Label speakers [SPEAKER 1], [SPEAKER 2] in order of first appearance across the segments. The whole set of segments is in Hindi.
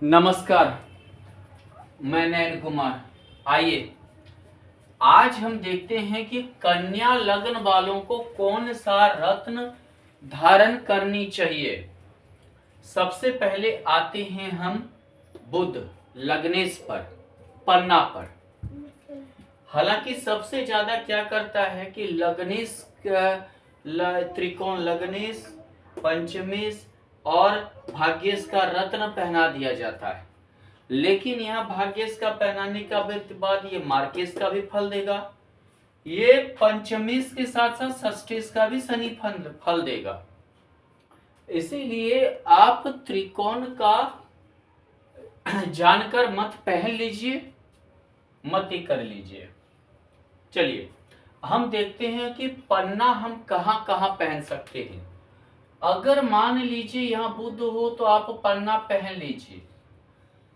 [SPEAKER 1] नमस्कार। मैं नयन कुमार। आइए आज हम देखते हैं कि कन्या लग्न वालों को कौन सा रत्न धारण करनी चाहिए। सबसे पहले आते हैं हम बुध लग्नेश पर, पन्ना पर। हालांकि सबसे ज्यादा क्या करता है कि लग्नेश त्रिकोण लग्नेश, पंचमेश और भाग्येश का रत्न पहना दिया जाता है, लेकिन यहाँ भाग्येश का पहनाने का बाद ये मार्केश का भी फल देगा, ये पंचमेश के साथ साथ षष्ठेश का भी शनि फल देगा। इसीलिए आप त्रिकोण का जानकर मत पहन लीजिए, मत ही कर लीजिए। चलिए हम देखते हैं कि पन्ना हम कहाँ कहाँ पहन सकते हैं। अगर मान लीजिए यहाँ बुध हो तो आप पन्ना पहन लीजिए।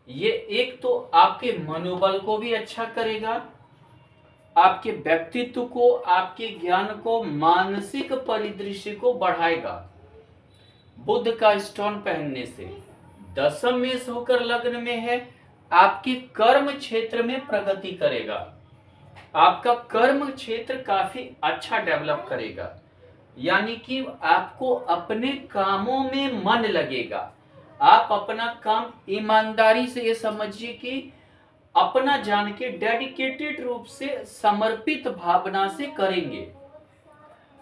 [SPEAKER 1] ये एक तो आपके मनोबल को भी अच्छा करेगा, आपके व्यक्तित्व को, आपके ज्ञान को, मानसिक परिदृश्य को बढ़ाएगा। बुध का स्टोन पहनने से दशम में होकर लग्न में है, आपके कर्म क्षेत्र में प्रगति करेगा, आपका कर्म क्षेत्र काफी अच्छा डेवलप करेगा, यानी कि आपको अपने कामों में मन लगेगा। आप अपना काम ईमानदारी से, ये समझिए कि अपना जान के डेडिकेटेड रूप से, समर्पित भावना से करेंगे।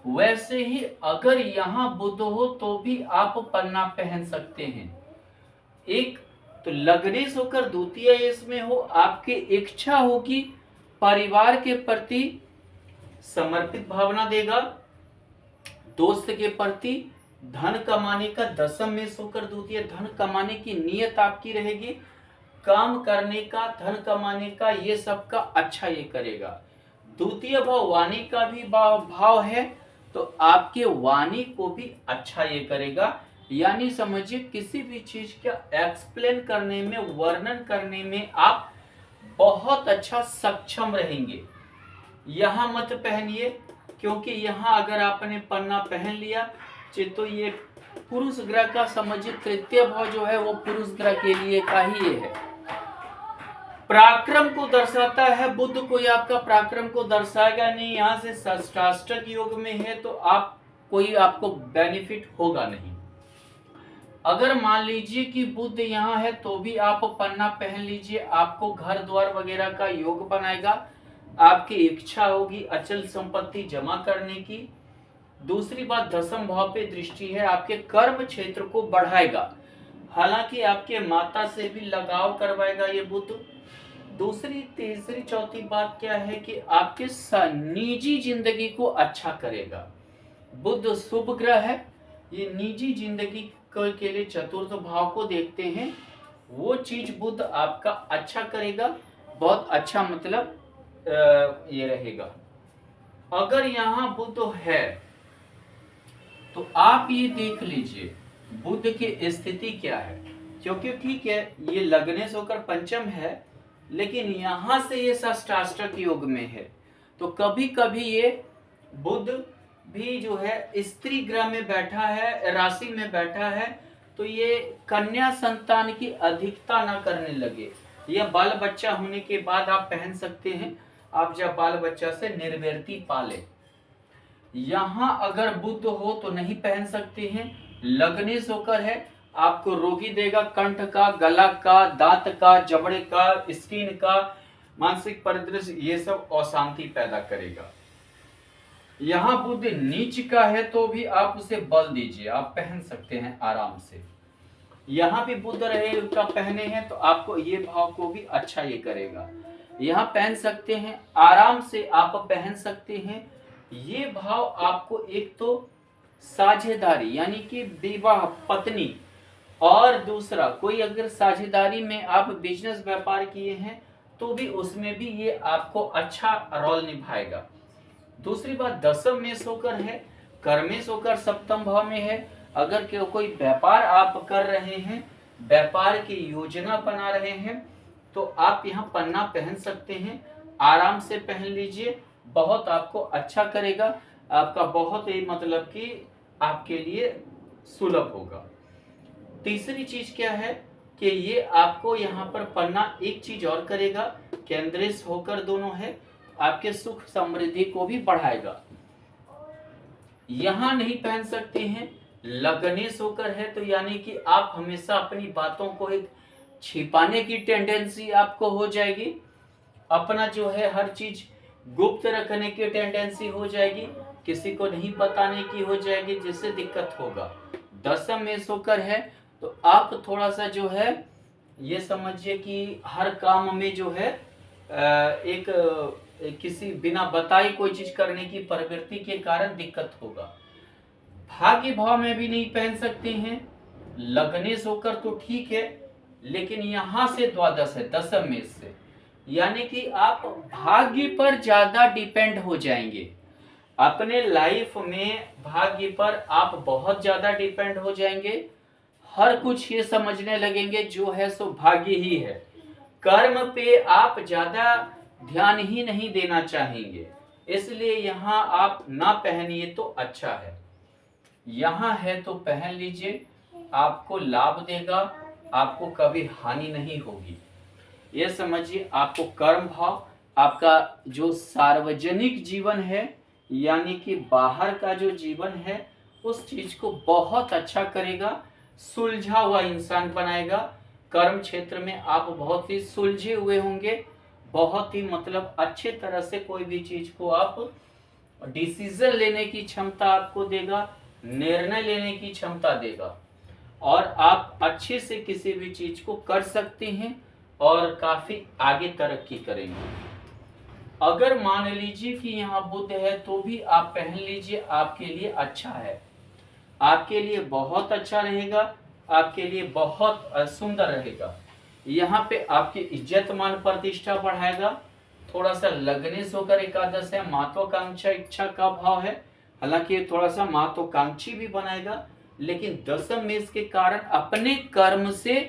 [SPEAKER 1] वैसे ही अगर यहाँ बुध हो तो भी आप पन्ना पहन सकते हैं। एक तो लग्नेश होकर द्वितीय इसमें हो, आपकी इच्छा होगी, परिवार के प्रति समर्पित भावना देगा, दोस्त के प्रति, धन कमाने का दशम में होकर द्वितीय धन कमाने की नीयत आपकी रहेगी, काम करने का, धन कमाने का, ये सब का अच्छा ये करेगा। द्वितीय भाव वाणी का भी भाव है, तो आपके वाणी को भी अच्छा ये करेगा। यानी समझिए किसी भी चीज का एक्सप्लेन करने में, वर्णन करने में आप बहुत अच्छा सक्षम रहेंगे। यहाँ मत पहनिए, क्योंकि यहाँ अगर आपने पन्ना पहन लिया तो ये पुरुष ग्रह का, समझिए तृतीय भाव जो है वो पुरुष ग्रह के लिए का ही ये है, पराक्रम को दर्शाता है। बुध कोई आपका पराक्रम को दर्शाएगा नहीं। यहाँ से षष्ठाष्टक योग में है तो आपको बेनिफिट होगा नहीं। अगर मान लीजिए कि बुध यहाँ है तो भी आप पन्ना पहन लीजिए, आपको घर द्वार वगैरह का योग बनाएगा, आपकी इच्छा होगी अचल संपत्ति जमा करने की। दूसरी बात, दशम भाव पे दृष्टि है, आपके कर्म क्षेत्र को बढ़ाएगा, हालांकि आपके माता से भी लगाव करवाएगा ये बुध। दूसरी, तीसरी, चौथी बात क्या है कि आपके निजी जिंदगी को अच्छा करेगा। बुध शुभ ग्रह है, ये निजी जिंदगी के लिए चतुर्थ भाव को देखते हैं, वो चीज बुध आपका अच्छा करेगा, बहुत अच्छा मतलब ये रहेगा। अगर यहाँ बुध है तो आप ये देख लीजिए बुध की स्थिति क्या है, क्योंकि ठीक है ये लग्नेश होकर पंचम है, लेकिन यहां से ये षष्ठाष्टक योग में है, तो कभी कभी ये बुध भी जो है स्त्री ग्रह में बैठा है, राशि में बैठा है, तो ये कन्या संतान की अधिकता ना करने लगे। यह बाल बच्चा होने के बाद आप पहन सकते हैं, आप जब बाल बच्चा से निर्वृत्ति पाले। यहां अगर बुध हो तो नहीं पहन सकते हैं। लग्नेश होकर है, आपको रोगी देगा, कंठ का, गला का, दांत का, जबड़े का, स्किन का, मानसिक परिदृश्य, ये सब अशांति पैदा करेगा। यहाँ बुध नीच का है तो भी आप उसे बल दीजिए, आप पहन सकते हैं आराम से। यहाँ भी बुध रहे का पहने हैं तो आपको ये भाव को भी अच्छा ये करेगा। यहाँ पहन सकते हैं, आराम से आप पहन सकते हैं। ये भाव आपको एक तो साझेदारी यानी कि विवाह, पत्नी, और दूसरा कोई अगर साझेदारी में आप बिजनेस व्यापार किए हैं तो भी उसमें भी ये आपको अच्छा रोल निभाएगा। दूसरी बात, दशम में होकर है, कर्मेश होकर सप्तम भाव में है। अगर कोई व्यापार आप कर रहे हैं, व्यापार की योजना बना रहे हैं, तो आप यहाँ पन्ना पहन सकते हैं, आराम से पहन लीजिए, बहुत आपको अच्छा करेगा, आपका बहुत ही मतलब कि आपके लिए सुलभ होगा। तीसरी चीज क्या है कि ये आपको यहाँ पर पन्ना एक चीज और करेगा, केंद्रित होकर दोनों है, आपके सुख समृद्धि को भी बढ़ाएगा। यहां नहीं पहन सकते हैं, लग्नेश होकर है तो यानी कि आप हमेशा अपनी बातों को एक छिपाने की टेंडेंसी आपको हो जाएगी, अपना जो है हर चीज गुप्त रखने की टेंडेंसी हो जाएगी, किसी को नहीं बताने की हो जाएगी, जिससे दिक्कत होगा। दसम में होकर है तो आप थोड़ा सा जो है ये समझिए कि हर काम में जो है एक किसी बिना बताए कोई चीज करने की प्रवृत्ति के कारण दिक्कत होगा। भाग्य भाव में भी नहीं पहन सकते हैं, लग्नेश होकर तो ठीक है, लेकिन यहां से द्वादश है, दसम में से, यानी कि आप भाग्य पर ज्यादा डिपेंड हो जाएंगे। अपने लाइफ में भाग्य पर आप बहुत ज्यादा डिपेंड हो जाएंगे, हर कुछ ये समझने लगेंगे जो है सो भाग्य ही है, कर्म पे आप ज्यादा ध्यान ही नहीं देना चाहेंगे, इसलिए यहाँ आप ना पहनिए तो अच्छा है। यहाँ है तो पहन लीजिए, आपको लाभ देगा, आपको कभी हानि नहीं होगी। ये समझिए आपको कर्म भाव, आपका जो सार्वजनिक जीवन है यानी कि बाहर का जो जीवन है उस चीज को बहुत अच्छा करेगा, सुलझा हुआ इंसान बनाएगा। कर्म क्षेत्र में आप बहुत ही सुलझे हुए होंगे, बहुत ही मतलब अच्छे तरह से कोई भी चीज को आप डिसीजन लेने की क्षमता आपको देगा, निर्णय लेने की क्षमता देगा, और आप अच्छे से किसी भी चीज को कर सकते हैं और काफी आगे तरक्की करेंगे। अगर मान लीजिए कि यहाँ बुध है तो भी आप पहन लीजिए, आपके लिए अच्छा है, आपके लिए बहुत अच्छा रहेगा, आपके लिए बहुत सुंदर रहेगा। यहाँ पे आपकी इज्जत मान प्रतिष्ठा बढ़ाएगा। थोड़ा सा लग्नेश होकर एकादश है, महत्वाकांक्षा इच्छा का भाव है, हालांकि ये थोड़ा सा महत्वाकांक्षी भी बनाएगा, लेकिन दसम मेष के कारण अपने कर्म से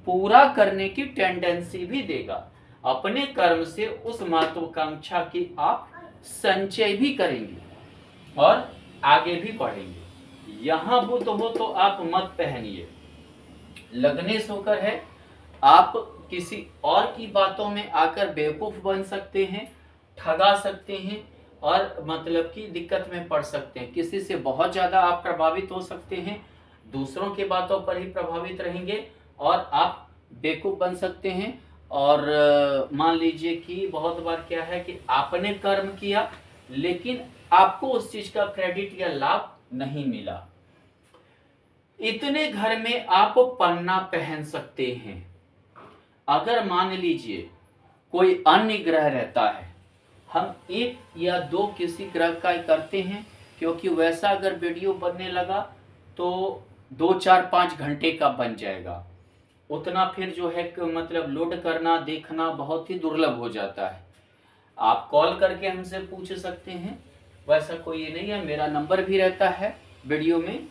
[SPEAKER 1] पूरा करने की टेंडेंसी भी देगा, अपने कर्म से उस महत्वाकांक्षा की आप संचय भी करेंगे और आगे भी बढ़ेंगे। यहाँ बुध हो तो आप मत पहनिए। लग्नेश होकर है, आप किसी और की बातों में आकर बेवकूफ बन सकते हैं, ठगा सकते हैं और मतलब की दिक्कत में पड़ सकते हैं, किसी से बहुत ज्यादा आप प्रभावित हो सकते हैं, दूसरों की बातों पर ही प्रभावित रहेंगे और आप बेवकूफ बन सकते हैं। और मान लीजिए कि बहुत बार क्या है कि आपने कर्म किया लेकिन आपको उस चीज का क्रेडिट या लाभ नहीं मिला। इतने घर में आप पन्ना पहन सकते हैं। अगर मान लीजिए कोई अन्य ग्रह रहता है, हम एक या दो किसी ग्रह का करते हैं, क्योंकि वैसा अगर वीडियो बनने लगा तो 2-4-5 घंटे का बन जाएगा, उतना फिर जो है मतलब लोड करना देखना बहुत ही दुर्लभ हो जाता है। आप कॉल करके हमसे पूछ सकते हैं, वैसा कोई ये नहीं है, मेरा नंबर भी रहता है वीडियो में।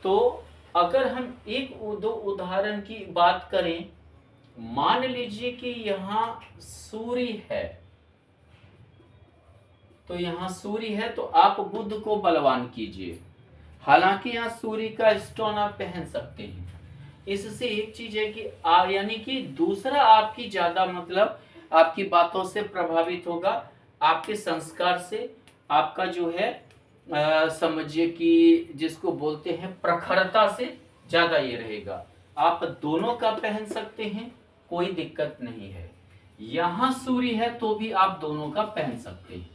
[SPEAKER 1] तो अगर हम एक दो उदाहरण की बात करें, मान लीजिए कि यहाँ सूर्य है, तो यहाँ सूर्य है तो आप बुध को बलवान कीजिए, हालांकि यहाँ सूर्य का स्टोन आप पहन सकते हैं। इससे एक चीज है कि यानी कि दूसरा आपकी ज्यादा मतलब आपकी बातों से प्रभावित होगा, आपके संस्कार से, आपका जो है समझिए कि जिसको बोलते हैं प्रखरता से ज्यादा ये रहेगा। आप दोनों का पहन सकते हैं, कोई दिक्कत नहीं है। यहाँ सूर्य है तो भी आप दोनों का पहन सकते हैं।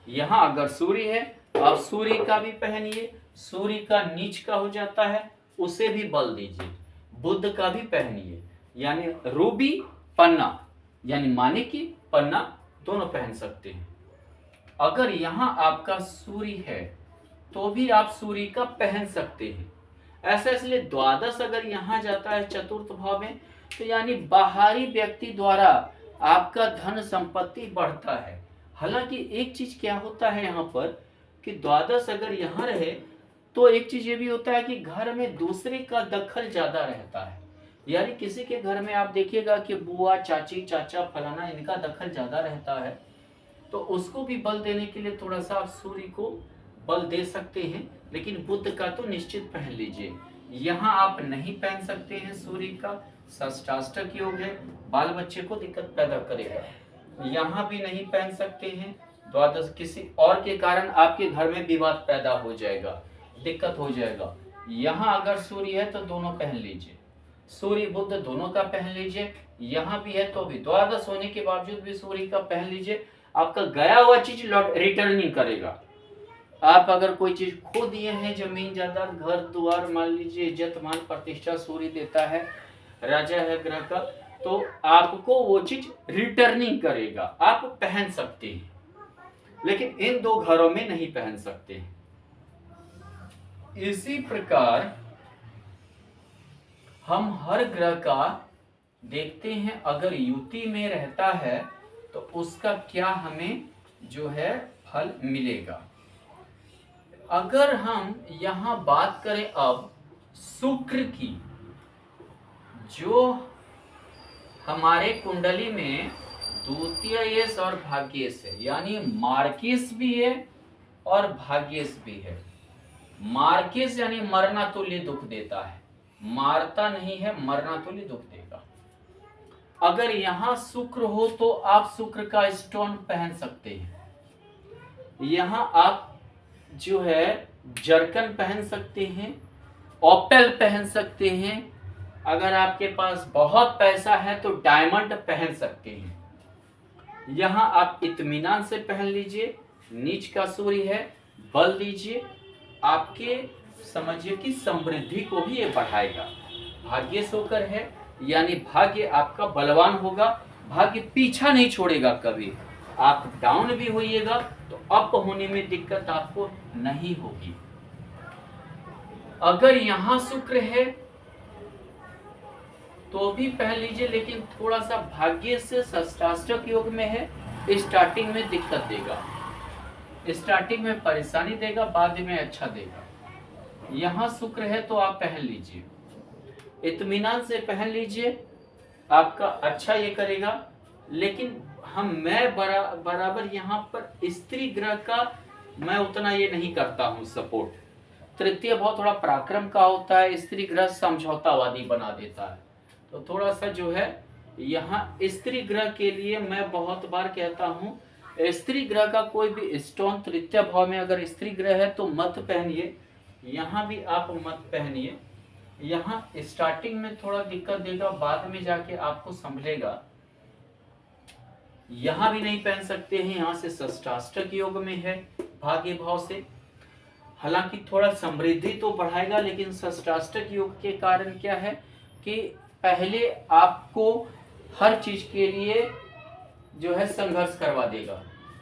[SPEAKER 1] यहाँ अगर सूर्य है तो आप सूर्य का भी पहनिए, सूर्य का नीच का हो जाता है उसे भी बल दीजिए, बुध का भी पहनिए, यानी रूबी पन्ना यानी माने की पन्ना दोनों पहन सकते हैं। अगर यहाँ आपका सूर्य है तो भी आप सूर्य का पहन सकते हैं। ऐसा इसलिए द्वादश अगर यहाँ जाता है चतुर्थ भाव में, तो यानी बाहरी व्यक्ति द्वारा आपका धन संपत्ति बढ़ता है। हालांकि एक चीज क्या होता है यहाँ पर कि द्वादश अगर यहाँ रहे तो एक चीज ये भी होता है कि घर में दूसरे का दखल ज्यादा रहता है, यानी किसी के घर में आप देखिएगा कि बुआ चाची चाचा फलाना इनका दखल ज्यादा रहता है, तो उसको भी बल देने के लिए थोड़ा सा आप सूर्य को बल दे सकते हैं, लेकिन बुध का तो निश्चित पहन लीजिए। यहाँ आप नहीं पहन सकते हैं सूर्य का, षष्ठाष्टक योग है, बाल बच्चे को दिक्कत पैदा करेगा। यहाँ भी नहीं पहन सकते हैं, द्वादश किसी और के कारण आपके घर में विवाद पैदा हो जाएगा, दिक्कत हो जाएगा। यहाँ अगर सूर्य है तो दोनों पहन लीजिए, सूर्य बुध दोनों का पहन लीजिए। यहाँ भी है तो भी द्वादश होने के बावजूद भी सूर्य का पहन लीजिए। आपका गया हुआ चीज रिटर्न नहीं करेगा। आप अगर कोई चीज खो दिए हैं, जमीन जायदाद घर द्वार, मान लीजिए इज्जत मान प्रतिष्ठा सूर्य देता है, राजा है ग्रह का, तो आपको वो चीज रिटर्निंग करेगा। आप पहन सकते हैं, लेकिन इन दो घरों में नहीं पहन सकते हैं। इसी प्रकार हम हर ग्रह का देखते हैं, अगर युति में रहता है तो उसका क्या हमें जो है फल मिलेगा। अगर हम यहां बात करें अब शुक्र की, जो हमारे कुंडली में द्वितीयेश और भाग्येश है, यानी मार्केश भी है और भाग्येश भी है। मार्केश यानी मरना तुल्य दुख देता है, मारता नहीं है, मरना तुल्य दुख देगा। अगर यहां शुक्र हो तो आप शुक्र का स्टोन पहन सकते हैं। यहां आप जो है जरकन पहन सकते हैं, ओपेल पहन सकते हैं। अगर आपके पास बहुत पैसा है तो डायमंड पहन सकते हैं। यहां आप इत्मीनान से पहन लीजिए। नीच का सूर्य है, बल दीजिए, आपके समझिए कि समृद्धि को भी ये बढ़ाएगा। भाग्य सोकर है, यानी भाग्य आपका बलवान होगा, भाग्य पीछा नहीं छोड़ेगा कभी। आप डाउन भी होइएगा तो अप होने में दिक्कत आपको नहीं होगी। अगर यहां शुक्र है तो भी पहन लीजिए, लेकिन थोड़ा सा भाग्य से षष्ठाष्टक योग में है, स्टार्टिंग में दिक्कत देगा, स्टार्टिंग में परेशानी देगा, बाद में अच्छा देगा। यहां शुक्र है तो आप पहन लीजिए, इत्मीनान से पहन लीजिए, आपका अच्छा ये करेगा। लेकिन मैं बराबर यहाँ पर स्त्री ग्रह का मैं उतना ये नहीं करता हूँ सपोर्ट। तृतीय भाव थोड़ा पराक्रम का होता है, स्त्री ग्रह समझौतावादी बना देता है, तो थोड़ा सा जो है यहाँ स्त्री ग्रह के लिए मैं बहुत बार कहता हूँ, स्त्री ग्रह का कोई भी स्टोन तृतीय भाव में अगर स्त्री ग्रह है तो मत पहनिए। यहाँ भी आप मत पहनिए। यहाँ स्टार्टिंग में थोड़ा दिक्कत देगा, बाद में जाके आपको संभलेगा। यहाँ भी नहीं पहन सकते हैं, यहाँ से षष्ठाष्टक योग में है भाग्य भाव से, हालांकि थोड़ा समृद्धि तो बढ़ाएगा, लेकिन षष्ठाष्टक योग के कारण क्या है कि पहले आपको हर चीज के लिए जो है संघर्ष करवा देगा।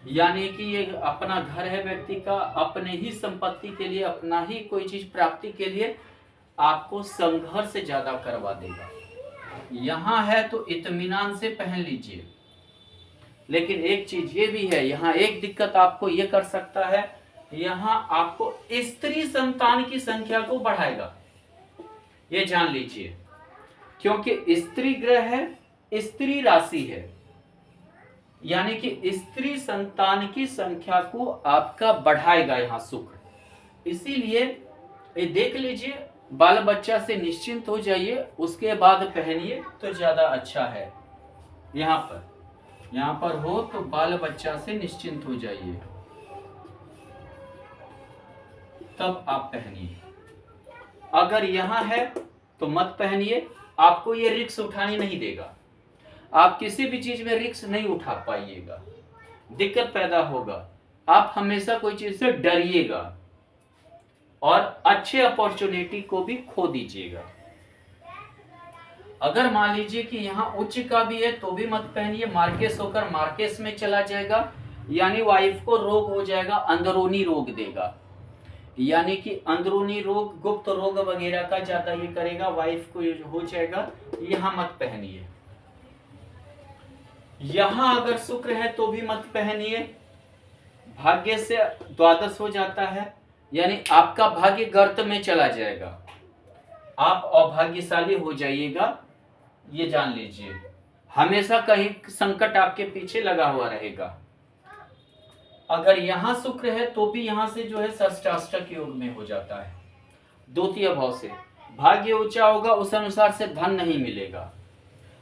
[SPEAKER 1] यानी कि ये अपना घर है व्यक्ति का, अपने ही संपत्ति के लिए, अपना ही कोई चीज प्राप्ति के लिए आपको संघर्ष से ज्यादा करवा देगा। यहाँ है तो इत्मीनान से पहन लीजिए। लेकिन एक चीज ये भी है, यहाँ एक दिक्कत आपको ये कर सकता है, यहाँ आपको स्त्री संतान की संख्या को बढ़ाएगा, ये जान लीजिए, क्योंकि स्त्री ग्रह है, स्त्री राशि है, यानी कि स्त्री संतान की संख्या को आपका बढ़ाएगा यहाँ शुक्र। इसीलिए ये देख लीजिए, बाल बच्चा से निश्चिंत हो जाइए, उसके बाद पहनिए तो ज्यादा अच्छा है। यहाँ पर हो तो बाल बच्चा से निश्चिंत हो जाइए, तब आप पहनिए। अगर यहाँ है तो मत पहनिए, आपको ये रिस्क उठानी नहीं देगा, आप किसी भी चीज में रिस्क नहीं उठा पाइएगा, दिक्कत पैदा होगा, आप हमेशा कोई चीज से डरिएगा और अच्छे अपॉर्चुनिटी को भी खो दीजिएगा। अगर मान लीजिए कि यहाँ उच्च का भी है तो भी मत पहनिए, मार्केस होकर मार्केस में चला जाएगा, यानी वाइफ को रोग हो जाएगा, अंदरूनी रोग देगा, यानी कि अंदरूनी रोग, गुप्त रोग वगैरह का ज्यादा ये करेगा, वाइफ को हो जाएगा, यहाँ मत पहनिए। यहाँ अगर शुक्र है तो भी मत पहनिए, भाग्य से द्वादश हो जाता है, यानी आपका भाग्य गर्त में चला जाएगा, आप अभाग्यशाली हो जाइएगा, ये जान लीजिए। हमेशा कहीं संकट आपके पीछे लगा हुआ रहेगा। अगर यहाँ शुक्र है तो भी यहाँ से जो है षष्ठाष्टक योग में हो जाता है, द्वितीय भाव से भाग्य ऊंचा होगा, उस अनुसार से धन नहीं मिलेगा,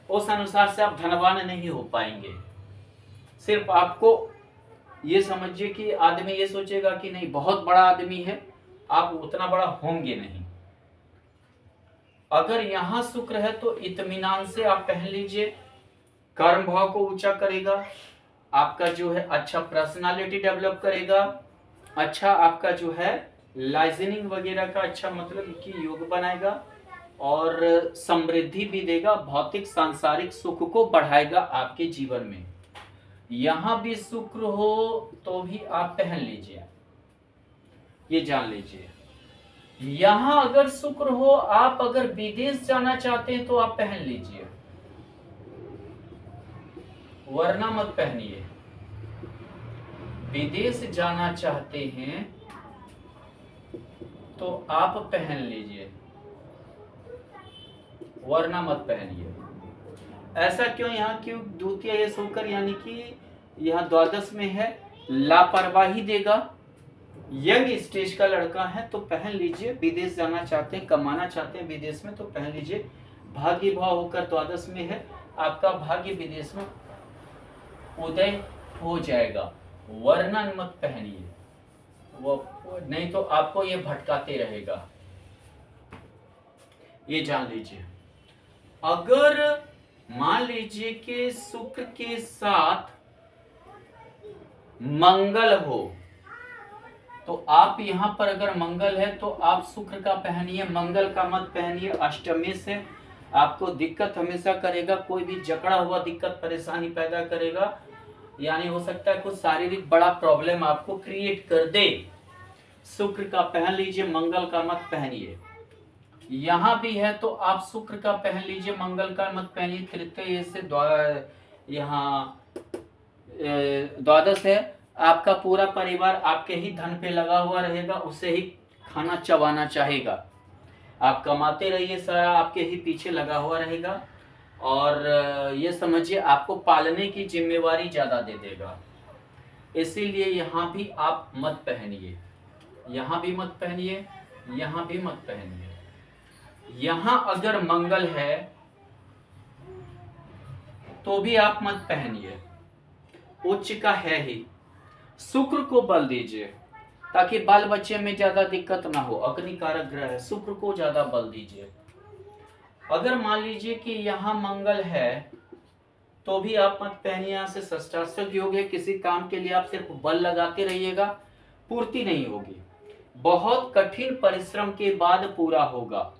[SPEAKER 1] उस अनुसार से आप धनवान नहीं हो पाएंगे। सिर्फ आपको ये समझिए कि आदमी ये सोचेगा कि नहीं बहुत बड़ा आदमी है, आप उतना बड़ा होंगे नहीं। अगर यहां शुक्र है तो इत्मीनान से आप पहन लीजिए, कर्म भाव को ऊंचा करेगा, आपका जो है अच्छा पर्सनालिटी डेवलप करेगा, अच्छा आपका जो है लाइजनिंग वगैरह का अच्छा मतलब कि योग बनाएगा और समृद्धि भी देगा, भौतिक सांसारिक सुख को बढ़ाएगा आपके जीवन में। यहां भी शुक्र हो तो भी आप पहन लीजिए, ये जान लीजिए। यहां अगर शुक्र हो, आप अगर विदेश जाना चाहते हैं तो आप पहन लीजिए, वरना मत पहनिए। विदेश जाना चाहते हैं तो आप पहन लीजिए, वरना मत पहनिए। ऐसा क्यों? यहाँ क्यों द्वितीय ये होकर यानी कि यहाँ द्वादश में है, लापरवाही देगा। यंग स्टेज का लड़का है तो पहन लीजिए, विदेश जाना चाहते हैं, कमाना चाहते हैं विदेश में तो पहन लीजिए। भाग्य भाव होकर द्वादश में है, आपका भाग्य विदेश में उदय हो जाएगा, वरना मत पहनिए, वो नहीं तो आपको ये भटकाते रहेगा, ये जान लीजिए। अगर मान लीजिए कि शुक्र के साथ मंगल हो तो आप यहां पर अगर मंगल है तो आप शुक्र का पहनिए, मंगल का मत पहनिए। अष्टमी से आपको दिक्कत हमेशा करेगा, कोई भी जकड़ा हुआ दिक्कत परेशानी पैदा करेगा, यानी हो सकता है कुछ शारीरिक बड़ा प्रॉब्लम आपको क्रिएट कर दे। शुक्र का पहन लीजिए, मंगल का मत पहनिए। यहां भी है तो आप शुक्र का पहन लीजिए, मंगल का मत पहनिए। तृतीय से यहाँ द्वादश है, आपका पूरा परिवार आपके ही धन पे लगा हुआ रहेगा, उसे ही खाना चबाना चाहेगा। आप कमाते रहिए, सारा आपके ही पीछे लगा हुआ रहेगा और ये समझिए आपको पालने की जिम्मेवारी ज्यादा दे देगा। इसीलिए यहाँ भी आप मत पहनिए, यहाँ भी मत पहनिए, यहाँ भी मत पहनिए। यहाँ अगर मंगल है तो भी आप मत पहनिए, उच्च का है ही। शुक्र को बल दीजिए ताकि बाल बच्चे में ज्यादा दिक्कत ना हो, अग्नि कारक ग्रह है, शुक्र को ज्यादा बल दीजिए। अगर मान लीजिए कि यहाँ मंगल है तो भी आप मत पहनिए, यहाँ से षष्ठाष्टक योग है, किसी काम के लिए आप सिर्फ बल लगाते रहिएगा, पूर्ति नहीं होगी, बहुत कठिन परिश्रम के बाद पूरा होगा।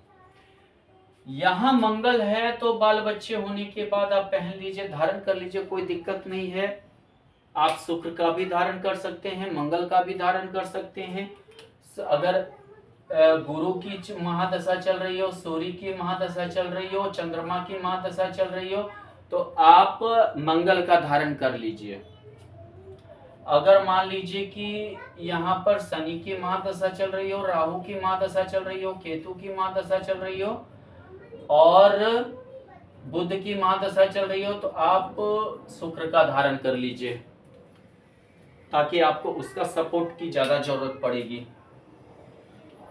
[SPEAKER 1] यहाँ मंगल है तो बाल बच्चे होने के बाद आप पहन लीजिए, धारण कर लीजिए, कोई दिक्कत नहीं है। आप शुक्र का भी धारण कर सकते हैं, मंगल का भी धारण कर सकते हैं। अगर गुरु की महादशा चल रही हो, सूर्य की महादशा चल रही हो, चंद्रमा की महादशा चल रही हो तो आप मंगल का धारण कर लीजिए। अगर मान लीजिए कि यहाँ पर शनि की महादशा चल रही हो, राहु की महादशा चल रही हो, केतु की महादशा चल रही हो और बुध की महादशा चल रही हो तो आप शुक्र का धारण कर लीजिए, ताकि आपको उसका सपोर्ट की ज्यादा जरूरत पड़ेगी।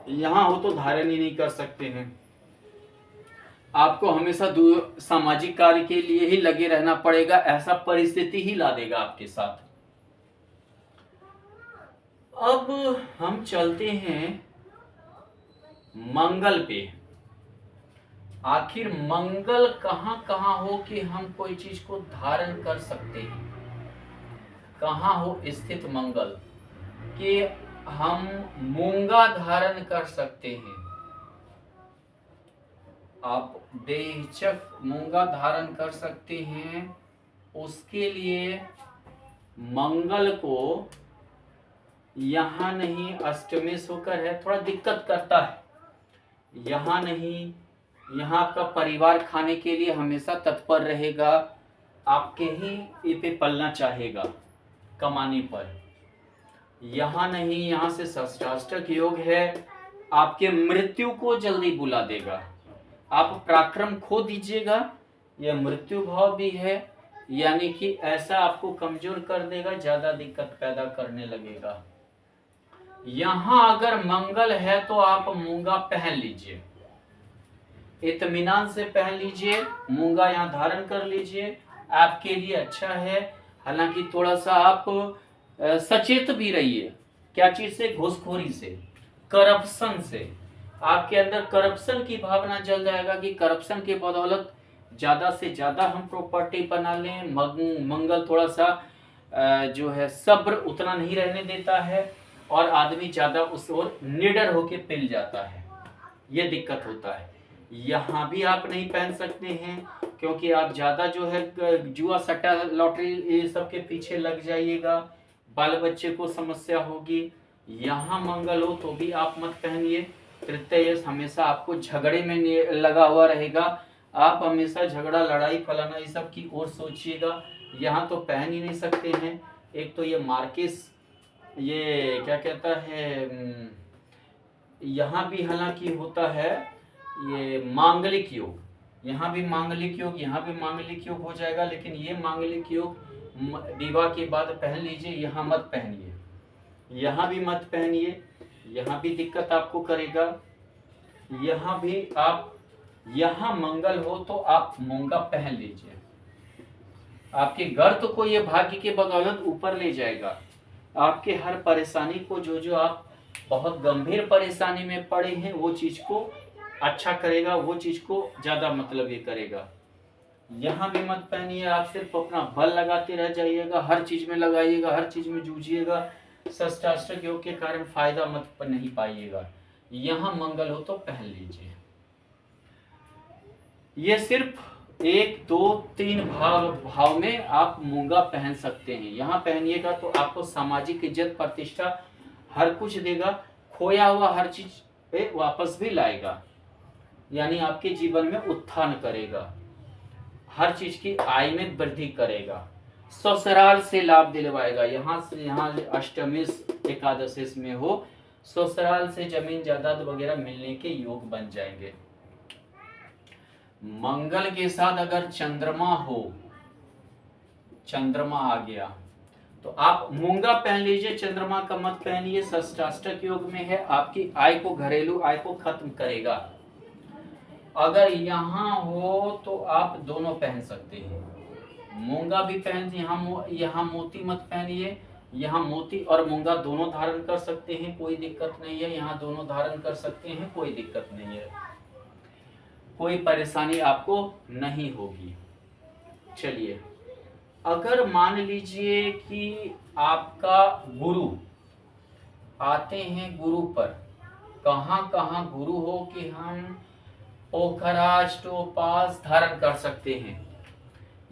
[SPEAKER 1] यहाँ हो तो धारण ही नहीं कर सकते हैं, आपको हमेशा सामाजिक कार्य के लिए ही लगे रहना पड़ेगा, ऐसा परिस्थिति ही ला देगा आपके साथ। अब हम चलते हैं मंगल पे। आखिर मंगल कहां कहां हो कि हम कोई चीज को धारण कर सकते हैं, कहां हो स्थित मंगल कि हम मूंगा धारण कर सकते हैं। आप बेहिचक मूंगा धारण कर सकते हैं। उसके लिए मंगल को यहाँ नहीं, अष्टमी होकर है, थोड़ा दिक्कत करता है। यहाँ नहीं, यहाँ आपका परिवार खाने के लिए हमेशा तत्पर रहेगा, आपके ही पे पलना चाहेगा कमाने पर। यहाँ नहीं, यहाँ से षष्ठाष्टक योग है, आपके मृत्यु को जल्दी बुला देगा, आप पराक्रम खो दीजिएगा। यह मृत्यु भाव भी है, यानी कि ऐसा आपको कमजोर कर देगा, ज्यादा दिक्कत पैदा करने लगेगा। यहाँ अगर मंगल है तो आप मूंगा पहन लीजिए, इत्मीनान से पहन लीजिए, मूंगा यहाँ धारण कर लीजिए, आपके लिए अच्छा है। हालांकि थोड़ा सा आप सचेत भी रहिए। क्या चीज से? घूसखोरी से, करप्शन से। आपके अंदर करप्शन की भावना जल जाएगा कि करप्शन के बदौलत ज्यादा से ज्यादा हम प्रॉपर्टी बना लें। मंगल थोड़ा सा जो है सब्र उतना नहीं रहने देता है और आदमी ज्यादा उस ओर निडर होके पिल जाता है, ये दिक्कत होता है। यहाँ भी आप नहीं पहन सकते हैं क्योंकि आप ज्यादा जो है जुआ सट्टा लॉटरी ये सब के पीछे लग जाइएगा, बाल बच्चे को समस्या होगी। यहाँ मंगल हो तो भी आप मत पहनिए। तृतीय हमेशा आपको झगड़े में लगा हुआ रहेगा, आप हमेशा झगड़ा लड़ाई फलाना ये सब की ओर सोचिएगा। यहाँ तो पहन ही नहीं सकते हैं। एक तो ये मार्किस, ये क्या कहता है, यहाँ भी हालांकि होता है ये मांगलिक योग, यहाँ भी मांगलिक योग, यहाँ भी मांगलिक योग हो जाएगा। लेकिन ये मांगलिक योग विवाह के बाद पहन लीजिए, यहाँ मत पहनिए, यहाँ भी मत पहनिए, यहाँ भी दिक्कत आपको करेगा। यहाँ भी आप, यहाँ मंगल हो तो आप मूंगा पहन लीजिए, आपके गर्त को ये भाग्य के बदौलत ऊपर ले जाएगा। आपके हर परेशानी को, जो आप बहुत गंभीर परेशानी में पड़े हैं, वो चीज को अच्छा करेगा, वो चीज को ज्यादा मतलब ये करेगा। यहाँ भी मत पहनिए, आप सिर्फ अपना बल लगाते रह जाइएगा, हर चीज में लगाइएगा, हर चीज में जूझिएगा, षष्टाष्टक योग के कारण फायदा मत नहीं पाइएगा। यहाँ मंगल हो तो पहन लीजिए। ये सिर्फ 1 2 3 भाव में आप मूंगा पहन सकते हैं। यहाँ पहनिएगा तो आपको सामाजिक इज्जत प्रतिष्ठा हर कुछ देगा, खोया हुआ हर चीज पे वापस भी लाएगा, यानी आपके जीवन में उत्थान करेगा, हर चीज की आय में वृद्धि करेगा, ससुराल से लाभ दिलवाएगा। यहाँ से यहाँ अष्टमेश एकादशेश में हो, ससुराल से जमीन जायदाद वगैरह मिलने के योग बन जाएंगे। मंगल के साथ अगर चंद्रमा हो, चंद्रमा आ गया तो आप मूंगा पहन लीजिए, चंद्रमा का मत पहनिए। षष्टाष्टक योग में है, आपकी आय को, घरेलू आय को खत्म करेगा। अगर यहाँ हो तो आप दोनों पहन सकते हैं, मूंगा भी पहन, यहाँ मोती मत पहनिए, यहाँ मोती और मूंगा दोनों धारण कर सकते हैं, कोई दिक्कत नहीं है। यहाँ दोनों धारण कर सकते हैं, कोई दिक्कत नहीं है, कोई परेशानी आपको नहीं होगी। चलिए, अगर मान लीजिए कि आपका गुरु आते हैं, गुरु पर कहाँ कहाँ गुरु हो कि हम पोखराष्टोपास धारण कर सकते हैं।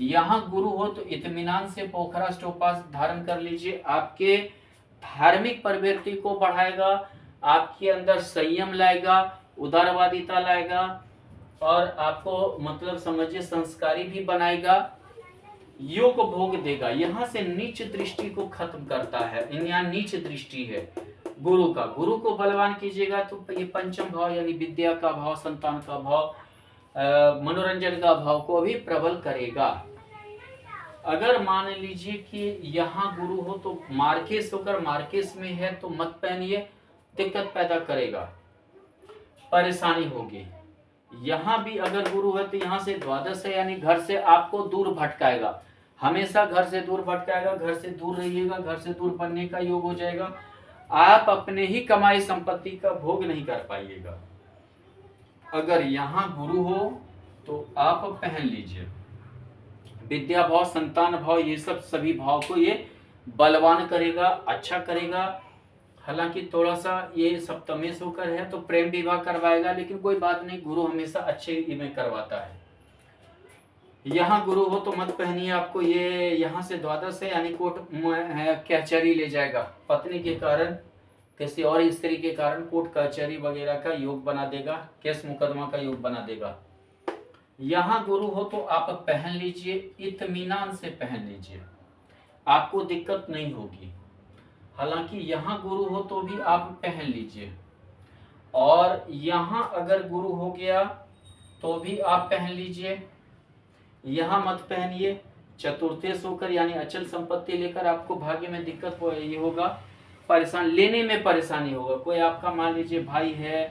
[SPEAKER 1] यहाँ गुरु हो तो इत्मीनान से पोखराष्टोपास धारण कर लीजिए, आपके धार्मिक प्रवृत्ति को बढ़ाएगा, आपके अंदर संयम लाएगा, उदारवादिता लाएगा और आपको मतलब समझिए संस्कारी भी बनाएगा, योग भोग देगा। यहाँ से नीच दृष्टि को खत्म करता है, यहाँ नीच दृष्टि है गुरु का। गुरु को बलवान कीजिएगा तो ये पंचम भाव यानी विद्या का भाव, संतान का भाव, मनोरंजन का भाव को भी प्रबल करेगा। अगर मान लीजिए कि यहाँ गुरु हो तो मार्केश होकर मार्केश में है तो मत पहनिए, दिक्कत पैदा करेगा, परेशानी होगी। यहाँ भी अगर गुरु है तो यहाँ से द्वादश है, यानी घर से आपको दूर भटकाएगा, हमेशा घर से दूर भटकाएगा। घर से दूर रहिएगा, घर से दूर बनने का योग हो जाएगा, आप अपने ही कमाई संपत्ति का भोग नहीं कर पाइएगा। अगर यहाँ गुरु हो तो आप पहन लीजिए, विद्या भाव, संतान भाव, ये सब सभी भाव को ये बलवान करेगा, अच्छा करेगा। हालांकि थोड़ा सा ये सप्तमेश होकर है तो प्रेम विवाह करवाएगा, लेकिन कोई बात नहीं, गुरु हमेशा अच्छे में करवाता है। यहाँ गुरु हो तो मत पहनिए, आपको ये यहाँ से द्वादश है यानी कोर्ट कचहरी ले जाएगा, पत्नी के कारण, किसी और स्त्री के कारण कोर्ट कचहरी वगैरह का योग बना देगा, केस मुकदमा का योग बना देगा। यहाँ गुरु हो तो आप पहन लीजिए, इत्मीनान से पहन लीजिए, आपको दिक्कत नहीं होगी। हालांकि यहाँ गुरु हो तो भी आप पहन लीजिए, और यहाँ अगर गुरु हो गया तो भी आप पहन लीजिए, यहाँ मत पहनिए। चतुर्थेश होकर यानी अचल संपत्ति लेकर आपको भाग्य में दिक्कत ये होगा, परेशान लेने में परेशानी होगा। कोई आपका मान लीजिए भाई है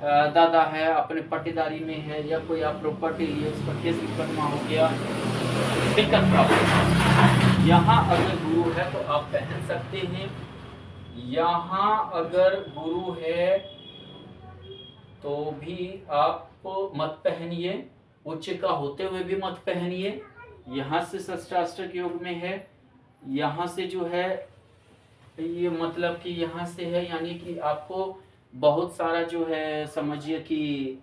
[SPEAKER 1] दादा है, अपने पट्टेदारी में है, या कोई आप प्रॉपर्टी लिए उसका केस मुकदमा हो गया, दिक्कत प्रॉब्लम। यहाँ अगर गुरु है तो आप पहन सकते हैं। यहाँ अगर गुरु है तो भी आप मत पहनिए, उच्च का होते हुए भी मत पहनिए। यहाँ से षष्ठाष्टक योग में है, यहाँ से जो है ये मतलब कि यहाँ से है, यानी कि आपको बहुत सारा जो है समझिए कि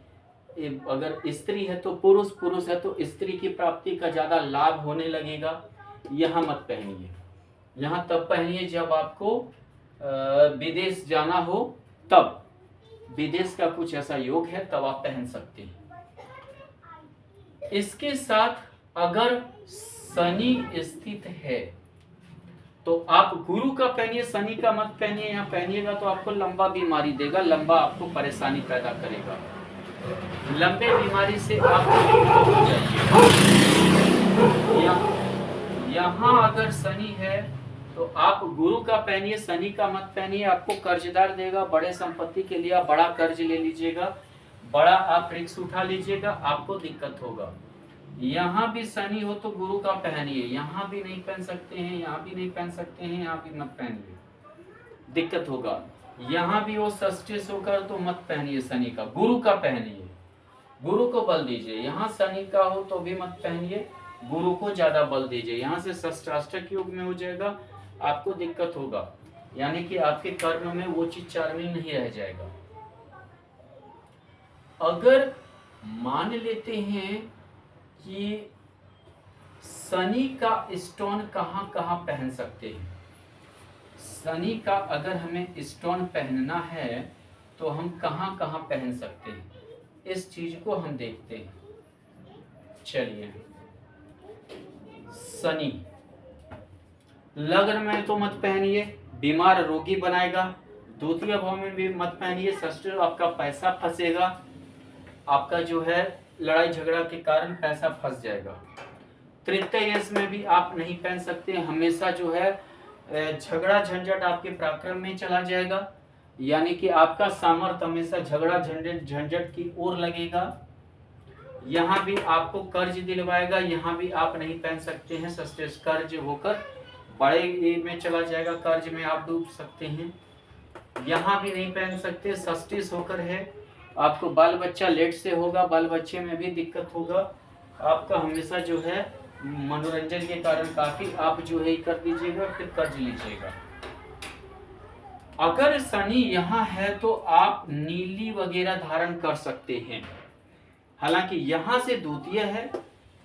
[SPEAKER 1] अगर स्त्री है तो पुरुष, पुरुष है तो स्त्री की प्राप्ति का ज्यादा लाभ होने लगेगा। यहाँ मत पहनिए, यहाँ तब पहनिए जब आपको विदेश जाना हो, तब विदेश का कुछ ऐसा योग है तब आप पहन सकते हैं। इसके साथ अगर शनि स्थित है तो आप गुरु का पहनिए, शनि का मत पहनिए। यहाँ पहनिएगा तो आपको लंबा बीमारी देगा, लंबा आपको परेशानी पैदा करेगा, लंबे बीमारी से आप हो जाइए। यहाँ अगर शनि है तो आप गुरु का पहनिए, शनि का मत पहनिए, आपको कर्जदार देगा, बड़े संपत्ति के लिए आप बड़ा कर्ज ले लीजिएगा, बड़ा आप रिस्क उठा लीजिएगा, आपको दिक्कत होगा। यहाँ भी शनि हो तो गुरु का पहनिए, यहाँ भी नहीं पहन सकते हैं, यहाँ भी नहीं पहन सकते हैं, यहाँ भी मत पहनिए, दिक्कत होगा। यहाँ भी वो षष्ठी होकर तो मत पहनिए शनि का, गुरु का पहनिए, गुरु को बल दीजिए। यहाँ शनि का हो तो भी मत पहनिए, गुरु को ज्यादा बल दीजिए। यहाँ से षष्ठाष्टक योग में हो जाएगा, आपको दिक्कत होगा, यानी कि आपके कर्म में वो चीज चार्मिंग नहीं रह जाएगा। अगर मान लेते हैं कि शनि का स्टोन कहाँ कहाँ पहन सकते हैं, शनि का अगर हमें स्टोन पहनना है तो हम कहाँ कहाँ पहन सकते हैं, इस चीज को हम देखते हैं। चलिए, शनि लग्न में तो मत पहनिए, बीमार रोगी बनाएगा। द्वितीय भाव में भी मत पहनिए, षष्ठ आपका पैसा फंसेगा, आपका जो है लड़ाई झगड़ा के कारण पैसा फंस जाएगा। तृतीय में भी आप नहीं पहन सकते, हमेशा जो है झगड़ा झंझट आपके पराक्रम में चला जाएगा, यानी कि आपका सामर्थ्य हमेशा झगड़ा झंझट की ओर लगेगा। यहाँ भी आपको कर्ज दिलवाएगा, यहाँ भी आप नहीं पहन सकते हैं। षष्ठ कर्ज होकर बड़े में चला जाएगा, कर्ज में आप डूब सकते हैं, यहाँ भी नहीं पहन सकते। षष्ठी होकर है, आपको बाल बच्चा लेट से होगा, बाल बच्चे में भी दिक्कत होगा, आपका हमेशा जो है मनोरंजन के कारण काफी आप जो है कर दीजिएगा, फिर कर्ज लीजिएगा। अगर शनि यहाँ है तो आप नीली वगैरह धारण कर सकते हैं, हालांकि यहाँ से द्वितीय है,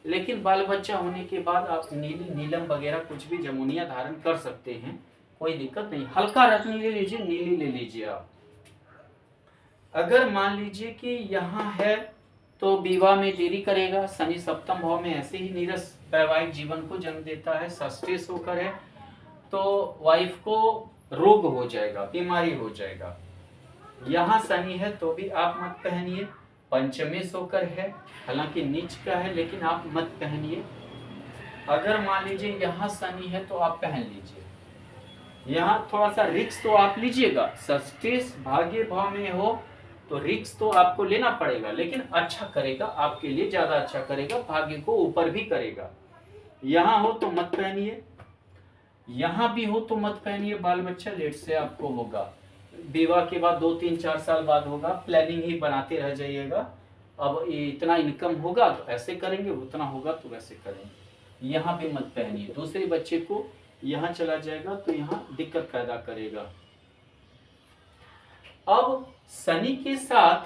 [SPEAKER 1] लेकिन बाल बच्चा होने के बाद आप नीली नीलम वगैरह कुछ भी जमुनिया धारण कर सकते हैं, कोई दिक्कत नहीं। हल्का रत्न ले लीजिए, नीली ले लीजिए आप। अगर मान लीजिए कि यहाँ है तो विवाह में देरी करेगा, शनि सप्तम भाव में ऐसे ही नीरस वैवाहिक जीवन को जन्म देता है। षष्ठी होकर है तो वाइफ को रोग हो जाएगा, बीमारी हो जाएगा। यहाँ शनि है तो भी आप मत पहनिए। पंचमी होकर है, हालांकि नीच का है, लेकिन आप मत पहनिए। अगर मान लीजिए यहाँ शनि है तो आप पहन लीजिए। यहाँ थोड़ा सा रिस्क तो आप लीजिएगा, षष्ठी भाग्य भाव में हो तो रिस्क तो आपको लेना पड़ेगा, लेकिन अच्छा करेगा, आपके लिए ज्यादा अच्छा करेगा, भाग्य को ऊपर भी करेगा। यहाँ हो तो मत पहनिए, यहाँ भी हो तो मत पहनिए। बाल बच्चा लेट से आपको होगा, विवाह के बाद 2-3-4 साल बाद होगा, प्लानिंग ही बनाते रह जाइएगा। अब इतना इनकम होगा तो ऐसे करेंगे, उतना होगा तो वैसे करेंगे। यहाँ भी मत पहनिए, दूसरे बच्चे को यहाँ चला जाएगा तो यहाँ दिक्कत पैदा करेगा। अब शनि के साथ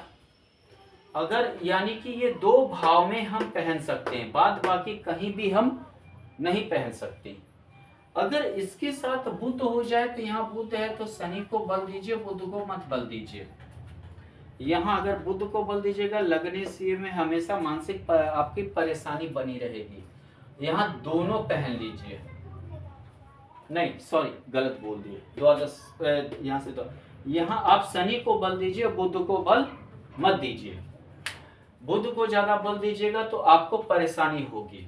[SPEAKER 1] अगर यानी कि ये 2 भाव में हम पहन सकते हैं, बाद बाकी कहीं भी हम नहीं पहन सकते। अगर इसके साथ बुध हो जाए तो यहाँ बुध है तो शनि को बल दीजिए, बुध को मत बल दीजिए। यहाँ अगर बुध को बल दीजिएगा, लगने से में हमेशा मानसिक आपकी परेशानी बनी रहेगी। यहाँ दोनों पहन लीजिए, नहीं सॉरी गलत बोल दिए, द्वादश यहाँ से तो यहाँ आप शनि को बल दीजिए, बुध को बल मत दीजिए। बुध को ज्यादा बल दीजिएगा तो आपको परेशानी होगी।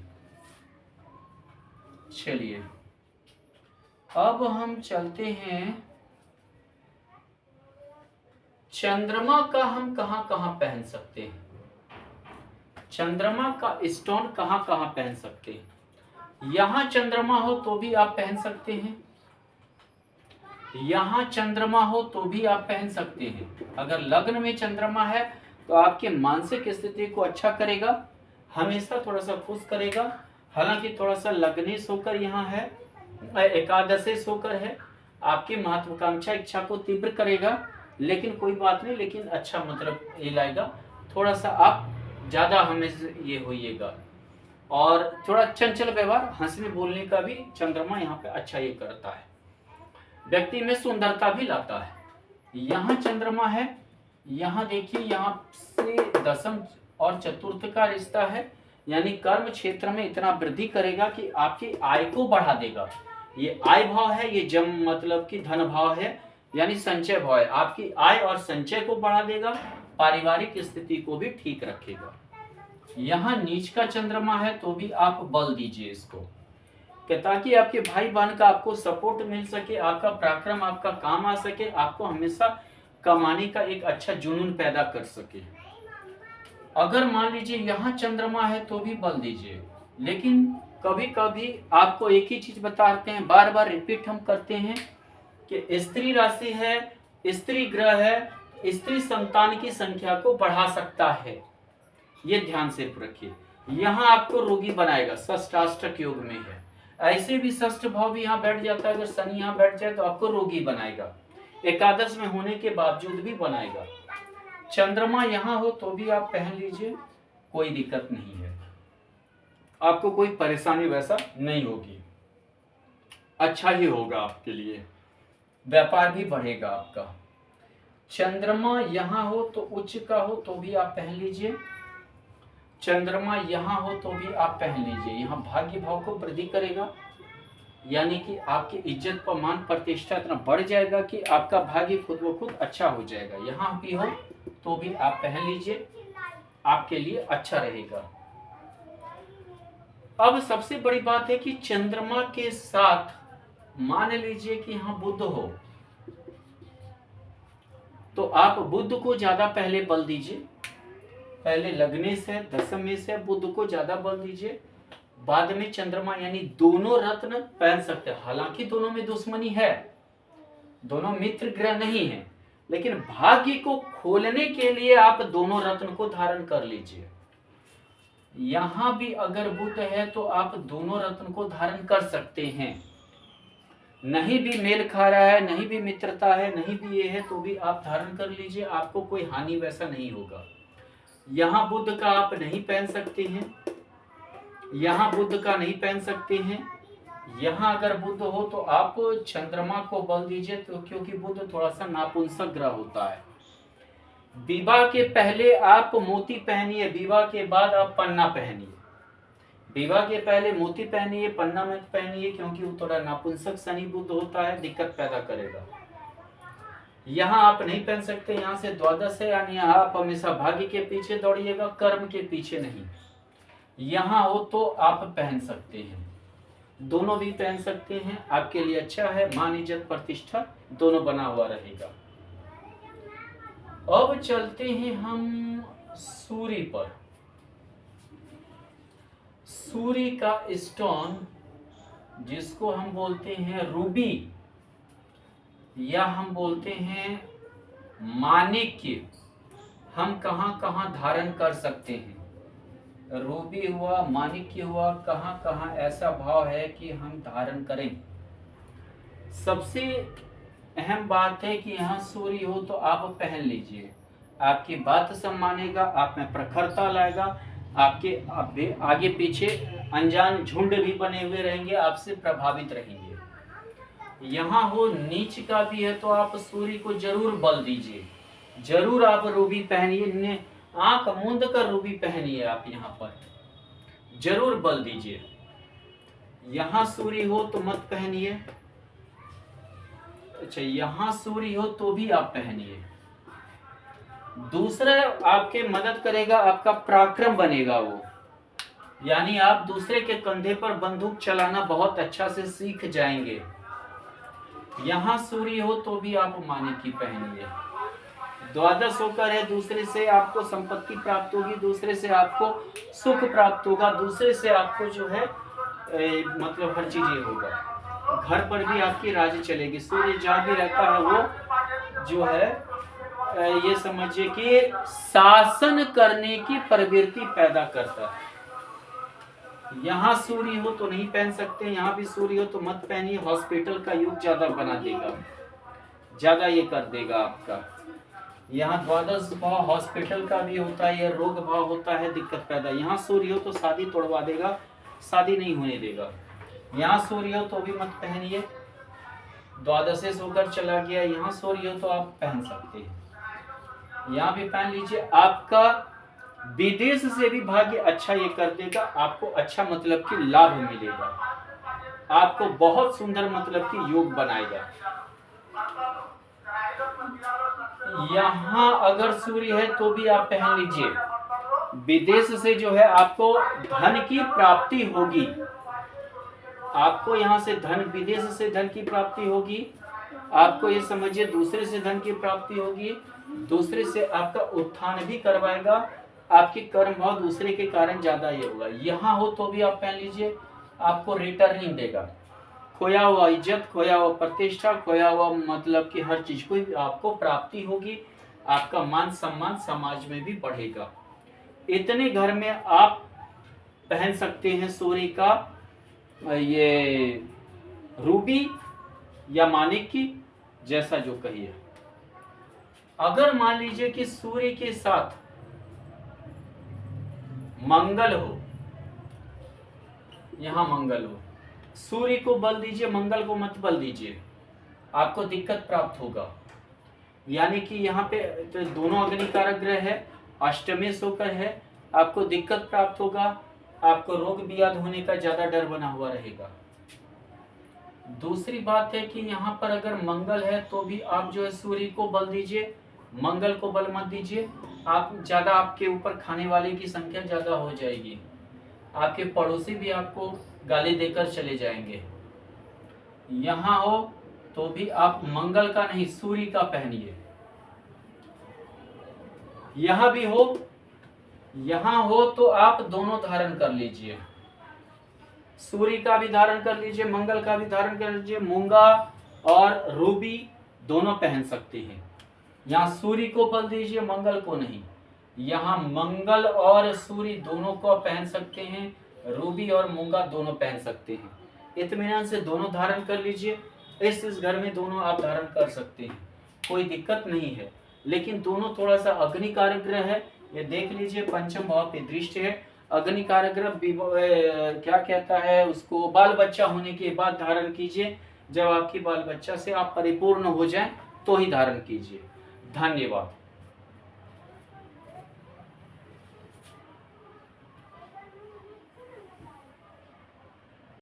[SPEAKER 1] चलिए अब हम चलते हैं चंद्रमा का हम कहां कहां पहन सकते हैं? चंद्रमा का स्टोन कहां कहां पहन सकते हैं? यहां चंद्रमा हो तो भी आप पहन सकते हैं, यहां चंद्रमा हो तो भी आप पहन सकते हैं। अगर लग्न में चंद्रमा है तो आपके मानसिक स्थिति को अच्छा करेगा, हमेशा थोड़ा सा खुश करेगा। हालांकि थोड़ा सा लग्नेश होकर यहाँ है, एकादशेश होकर है, आपकी महत्वाकांक्षा इच्छा को तीव्र करेगा, लेकिन कोई बात नहीं, लेकिन अच्छा मतलब ये लाएगा। थोड़ा सा आप ज्यादा हमें ये होइएगा, और थोड़ा चंचल व्यवहार, हंसने बोलने का भी चंद्रमा यहाँ पे अच्छा ये करता है, व्यक्ति में सुंदरता भी लाता है। यहाँ चंद्रमा है, यहाँ देखिए, यहाँ से दशम और चतुर्थ का रिश्ता है, यानी कर्म क्षेत्र में इतना वृद्धि करेगा कि आपकी आय को बढ़ा देगा। ये आय भाव है, ये जम मतलब कि धन भाव है, यानी संचय भाव है, आपकी आय और संचय को बढ़ा देगा, पारिवारिक स्थिति को भी ठीक रखेगा। यहाँ नीच का चंद्रमा है तो भी आप बल दीजिए इसको, ताकि आपके भाई बहन का आपको सपोर्ट मिल सके, आपका पराक्रम आपका काम आ सके, आपको हमेशा कमाने का एक अच्छा जुनून पैदा कर सके। अगर मान लीजिए यहाँ चंद्रमा है तो भी बल दीजिए, लेकिन कभी कभी आपको एक ही चीज बताते हैं, बार बार रिपीट हम करते हैं कि स्त्री राशि है, स्त्री ग्रह है, स्त्री संतान की संख्या को बढ़ा सकता है, ये ध्यान से रखिए। यहाँ आपको रोगी बनाएगा, षष्ठाष्टक योग में है, ऐसे भी षष्ठ भाव भी यहाँ बैठ जाता है, अगर शनि यहाँ बैठ जाए तो आपको रोगी बनाएगा, एकादश में होने के बावजूद भी बनाएगा। चंद्रमा यहाँ हो तो भी आप पहन लीजिए, कोई दिक्कत नहीं है, आपको कोई परेशानी वैसा नहीं होगी, अच्छा ही होगा आपके लिए, व्यापार भी बढ़ेगा आपका। चंद्रमा यहाँ हो तो उच्च का हो तो भी आप पहन लीजिए, चंद्रमा यहाँ हो तो भी आप पहन लीजिए, यहाँ भाग्य भाव को वृद्धि करेगा, यानी कि आपकी इज्जत पर मान प्रतिष्ठा इतना बढ़ जाएगा कि आपका भाग्य खुद ब खुद अच्छा हो जाएगा। यहाँ भी हो तो भी आप पहन लीजिए, आपके लिए अच्छा रहेगा। अब सबसे बड़ी बात है कि चंद्रमा के साथ मान लीजिए कि यहाँ बुध हो, तो आप बुध को ज्यादा पहले बल दीजिए, पहले लग्नेश है, दशमेश है, बुध को ज्यादा बल दीजिए, बाद में चंद्रमा, यानी दोनों रत्न पहन सकते हैं। हालांकि दोनों में दुश्मनी है, दोनों मित्र ग्रह नहीं है, लेकिन भाग्य को खोलने के लिए आप दोनों रत्न को धारण कर लीजिए। यहां भी अगर बुध है तो आप दोनों रत्न को धारण कर सकते हैं, नहीं भी मेल खा रहा है, नहीं भी मित्रता है, नहीं भी ये है, तो भी आप धारण कर लीजिए, आपको कोई हानि वैसा नहीं होगा। यहाँ बुध का आप नहीं पहन सकते हैं, यहाँ बुध का नहीं पहन सकते हैं, यहाँ अगर बुध हो तो आप चंद्रमा को बल दीजिए, तो क्योंकि बुध थोड़ा सा नापुंसक ग्रह होता है। विवाह के पहले आप मोती पहनिए, विवाह के बाद आप पन्ना पहनिए, विवाह के पहले मोती पहनिए, पन्ना मत पहनिए, क्योंकि वो थोड़ा नापुंसक शनि बुध होता है, दिक्कत पैदा करेगा। यहाँ आप नहीं पहन सकते, यहाँ से द्वादश है, यानी यहाँ आप हमेशा भाग्य के पीछे दौड़िएगा, कर्म के पीछे नहीं। यहाँ हो तो आप पहन सकते हैं, दोनों भी पहन सकते हैं, आपके लिए अच्छा है, मान इज्जत प्रतिष्ठा दोनों बना हुआ रहेगा। अब चलते हैं हम सूर्य पर। सूर्य का स्टोन जिसको हम बोलते हैं रूबी, या हम बोलते हैं माणिक्य, हम कहां कहां धारण कर सकते हैं? रूबी हुआ, माणिक्य हुआ, कहां कहां ऐसा भाव है कि हम धारण करें? सबसे अहम बात है कि यहाँ सूर्य हो तो आप पहन लीजिए, आपकी बात सम्मानेगा, आप में प्रखरता लाएगा, आपके आगे पीछे अनजान झुंड भी बने हुए रहेंगे, आपसे प्रभावित रहेंगे। यहाँ हो नीच का भी है तो आप सूर्य को जरूर बल दीजिए, जरूर आप रूबी पहनिए, आंख मूंद कर रूबी पहनिए, आप यहाँ पर जरूर बल दीजिए। यहाँ सूर्य हो तो मत पहनिए, अच्छा यहाँ सूर्य हो तो भी आप पहनिए। दूसरा आपके मदद करेगा, आपका पराक्रम बनेगा वो, यानी आप दूसरे के कंधे पर बंदूक चलाना बहुत अच्छा से सीख जाएंगे। यहाँ सूर्य हो तो भी आप माणिक्य पहनिए, द्वादश होकर है, दूसरे से आपको संपत्ति प्राप्त होगी, दूसरे से आपको सुख प्राप्त होगा, दूसरे से आपको जो है मतलब हर चीज ये होगा। घर पर भी आपकी राज्य चलेगी। सूर्य जहाँ भी रहता है वो जो है ये समझिए कि शासन करने की प्रवृत्ति पैदा करता है। यहाँ सूर्य हो तो नहीं पहन सकते, यहाँ भी सूर्य हो तो मत पहनिए। हॉस्पिटल का युग ज्यादा बना देगा, ज्यादा ये कर देगा आपका। यहाँ द्वादश भाव हॉस्पिटल का भी होता है, ये रोग भाव होता है, दिक्कत पैदा। यहाँ सूर्य हो तो शादी तोड़वा देगा, शादी नहीं होने देगा। यहाँ सूर्य हो तो भी मत पहनिए। द्वादशेश होकर चला गया, यहाँ सूर्य हो तो आप पहन सकते हैं, यहाँ भी पहन लीजिए। आपका विदेश से भी भाग्य अच्छा ये कर देगा, आपको अच्छा मतलब कि लाभ मिलेगा, आपको बहुत सुंदर मतलब कि योग बनाएगा। यहाँ अगर सूर्य है तो भी आप पहन लीजिए। विदेश से जो है आपको धन की प्राप्ति होगी, आपको यहाँ से धन, विदेश से धन की प्राप्ति होगी, आपको ये समझिए दूसरे से धन की प्राप्ति होगी, दूसरे से आपका उत्थान भी करवाएगा, आपकी कर्म भाव दूसरे के कारण ज्यादा ये होगा। यहाँ हो तो भी आप पहन लीजिए, आपको रिटर्निंग देगा, खोया हुआ इज्जत, खोया हुआ प्रतिष्ठा, खोया हुआ मतलब कि हर चीज को आपको प्राप्ति होगी, आपका मान सम्मान समाज में भी बढ़ेगा। इतने घर में आप पहन सकते हैं सूर्य का ये रूबी या मानिक की, जैसा जो कहिए। अगर मान लीजिए कि सूर्य के साथ मंगल हो, यहां मंगल हो, सूर्य को बल दीजिए, मंगल को मत बल दीजिए, आपको दिक्कत प्राप्त होगा। यानी कि यहाँ पे तो दोनों अग्निकारक ग्रह है, अष्टमेश होकर है, आपको दिक्कत प्राप्त होगा, आपको रोग ब्याध होने का ज्यादा डर बना हुआ रहेगा। दूसरी बात है कि यहाँ पर अगर मंगल है तो भी आप जो है सूर्य को बल दीजिए, मंगल को बल मत दीजिए। आप ज्यादा, आपके ऊपर खाने वाले की संख्या ज्यादा हो जाएगी, आपके पड़ोसी भी आपको गाली देकर चले जाएंगे। यहाँ हो तो भी आप मंगल का नहीं सूर्य का पहनिए। यहाँ भी हो, यहाँ हो तो आप दोनों धारण कर लीजिए, सूर्य का भी धारण कर लीजिए, मंगल का भी धारण कर लीजिए। मूंगा और रूबी दोनों पहन सकते हैं। यहाँ सूर्य को बल दीजिए, मंगल को नहीं। यहाँ मंगल और सूर्य दोनों को पहन सकते हैं, रूबी और मूंगा दोनों पहन सकते हैं। इत्मीनान से दोनों धारण कर लीजिए। इस घर में दोनों आप धारण कर सकते हैं, कोई दिक्कत नहीं है। लेकिन दोनों थोड़ा सा अग्निकारक ग्रह है, ये देख लीजिए, पंचम भाव पे दृष्टि है। अग्निकारक ग्रह क्या कहता है उसको, बाल बच्चा होने के बाद धारण कीजिए। जब आपकी बाल बच्चा से आप परिपूर्ण हो जाएं तो ही धारण कीजिए। धन्यवाद।